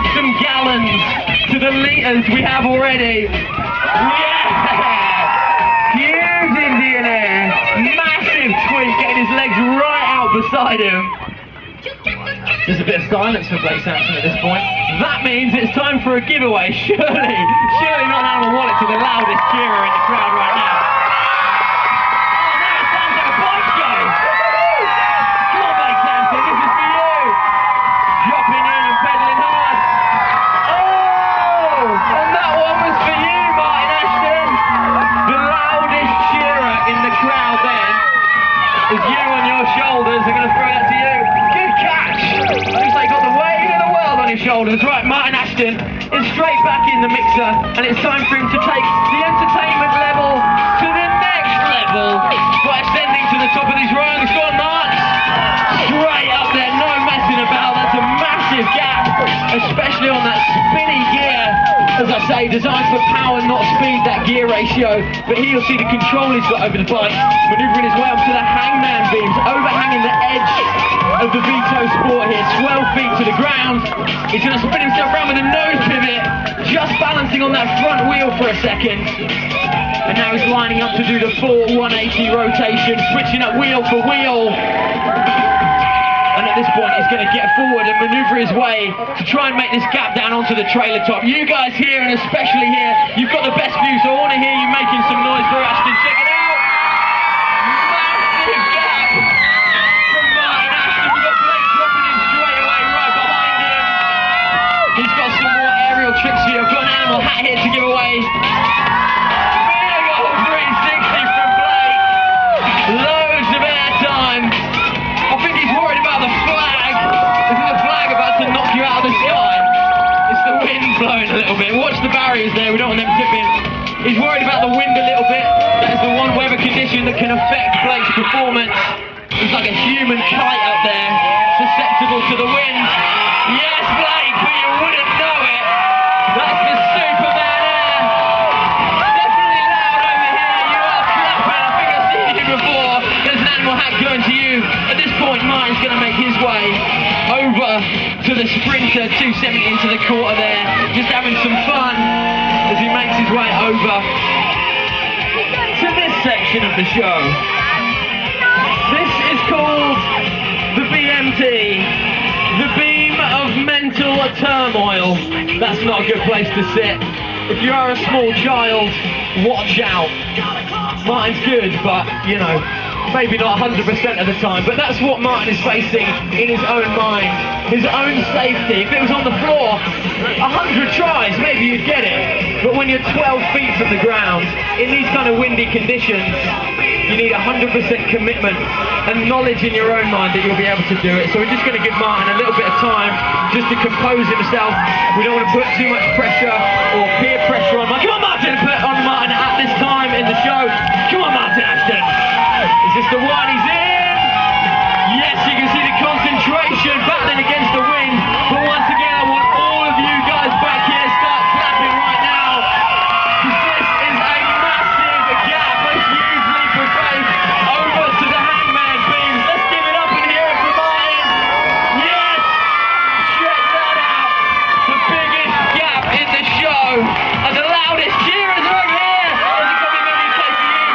add some gallons to the litres we have already. Yeah! Huge Indian air. Massive tweak, getting his legs right out beside him. There's a bit of silence for Blake Sampson at this point. That means it's time for a giveaway. Surely not an animal wallet to the loudest cheerer in the crowd right now. Oh, now it sounds like a bike show. Come on, Blake Sampson, this is for you. Dropping in and pedaling hard. Oh, and that one was for you, Martin Ashton. The loudest cheerer in the crowd then is you on your shoulders. I'm going to throw that to you. Good catch. Looks like he got the weight of the world on his shoulders. Right, Martin Ashton is straight back in the mixer, and it's time for him to take the entertainment level to the next level by ascending to the top of these rungs. Go on, Martin. Straight up there, no messing about. That's a massive gap, especially on that spinny gear. As I say, designed for power, not speed, that gear ratio. But here you'll see the control he's got over the bike, manoeuvring his way up to the hangman beams, overhanging the edge of the Vito Sport here, 12 feet to the ground. He's going to spin himself around with a nose pivot, just balancing on that front wheel for a second. And now he's lining up to do the full 180 rotation, switching up wheel for wheel. And at this point, he's going to get forward and manoeuvre his way to try and make this gap down onto the trailer top. You guys here, and especially here, you've got the best view, so I want to hear you making some noise for Ashton. Check it out. Massive gap from Martin Ashton. We've got Blake dropping in straight away right behind him. He's got some more aerial tricks here. I've got an animal hat here to give away. Big old 360 from Blake. Loads of airtime. I think he's worried about the flag. Isn't the flag about to knock you out of the sky? It's the wind blowing a little bit. Watch the barriers there, we don't want them tipping. He's worried about the wind a little bit. That is the one weather condition that can affect Blake's performance. He's like a human kite up there, susceptible to the wind. Yes, Blake, but you wouldn't know it. That's the Superman air. Definitely loud over here. You are clapping. I think I've seen you before. There's an animal hat going to you. At this point, Martin's going to make his way over to the Sprinter 270 into the quarter there, just having some fun as he makes his way over to this section of the show. This is called the BMT, the Beam of Mental Turmoil. That's not a good place to sit. If you are a small child, watch out. Martin's good, but, you know, maybe not 100% of the time, but that's what Martin is facing in his own mind, his own safety. If it was on the floor, 100 tries, maybe you'd get it. But when you're 12 feet from the ground, in these kind of windy conditions, you need 100% commitment and knowledge in your own mind that you'll be able to do it. So we're just going to give Martin a little bit of time just to compose himself. We don't want to put too much pressure or peer pressure on Martin. Come on, Martin, put on Martin at this time in the show. Come on, Martin Ashton. Is this the one he's in? Yes, you can see the concentration battling against the wind. But once again, I want all of you guys back here start clapping right now. Because this is a massive gap, a huge leap of faith over to the hangman beams. Let's give it up and hear it from Martin. Yes! Check that out. The biggest gap in the show. And the loudest cheerers are over here. Is it going to be okay for you?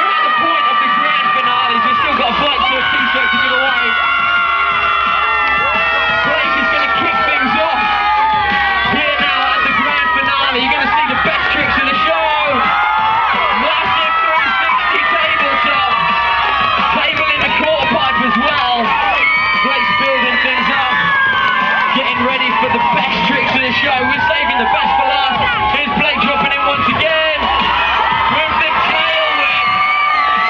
We're at the point of the grand finale. We've still got a Blake Tourr t-shirt to give away. Blake is going to kick things off here now at the grand finale. You're going to see the best tricks of the show. Massive 360 tabletop. Table in the quarter pipe as well. Blake's building things up. Getting ready for the best tricks of the show. We're saving the best for last. Here's Blake dropping in once again. With the tail whip.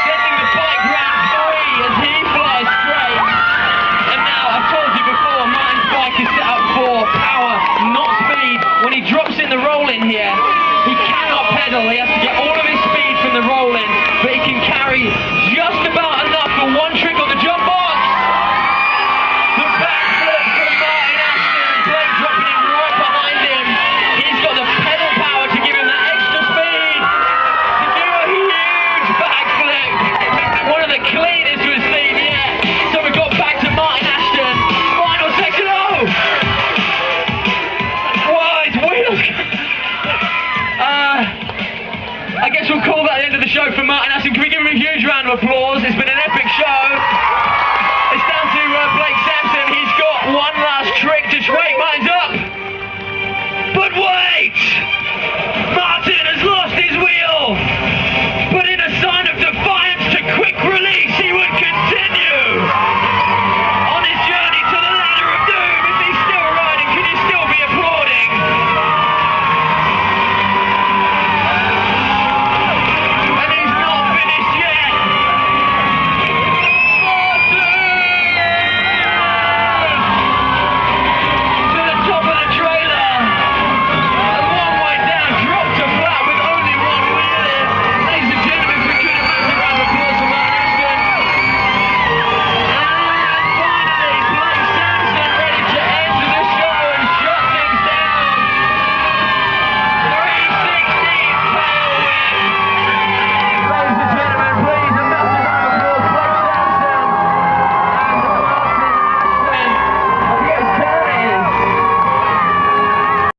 Sending the bike round three as he flies straight. And now, I've told you before, Martin's bike is set up for power, not speed. When he drops in the roll-in here, he cannot pedal. He has to get all of his speed from the roll-in, but he can carry just about enough for one trick on the jump box. The backflip from Martin Ashton. Blake dropping in right behind him. He's got the pedal power to give him that extra speed to do a Martin Aston. Can we give him a huge round of applause?